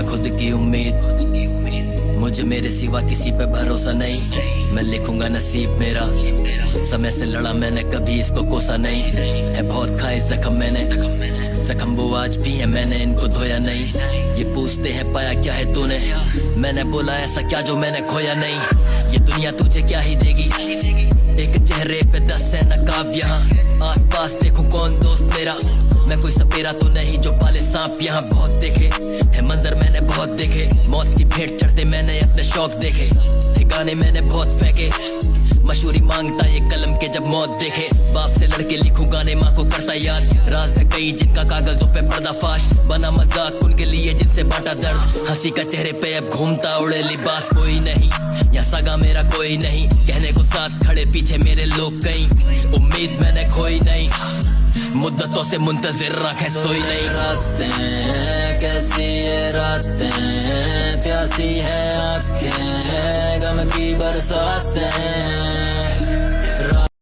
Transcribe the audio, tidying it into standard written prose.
मैं खुद की उम्मीद, मुझे मेरे सिवा किसी पे भरोसा नहीं। मैं लिखूंगा नसीब मेरा, समय से लड़ा मैंने कभी इसको कोसा नहीं है। बहुत खाए जख्म मैंने, जख्म वो आज भी है मैंने इनको धोया नहीं। ये पूछते हैं पाया क्या है तूने, मैंने बोला ऐसा क्या जो मैंने खोया नहीं। ये दुनिया तुझे क्या ही देगी, एक चेहरे पे 10 है नकाब। यहाँ आस पास देखो कौन दोस्त मेरा, मैं कोई सपेरा तो नहीं जो पाले सांप। यहाँ बहुत देखे है मंजर मैंने बहुत देखे, मौत की भेंट चढ़ते मैंने अपने शौक देखे। ठिकाने मैंने बहुत फेंके, मशहूरी मांगता ये कलम के जब मौत देखे। बाप से लड़के लिखूं गाने माँ को करता याद, राज है कई जिनका कागजों पे पर्दाफाश। बना मजाक उनके लिए जिनसे बांटा दर्द, हंसी का चेहरे पे अब घूमता उड़े लिबास। कोई नहीं या सगा मेरा कोई नहीं, कहने को साथ खड़े पीछे मेरे लोग कहीं। उम्मीद मैंने खोई नहीं, मुद्दतों से मुंतजिर आंखें सोई नहीं। रातें कैसी ये रातें, प्यासी है आंखें, गम की बरसातें।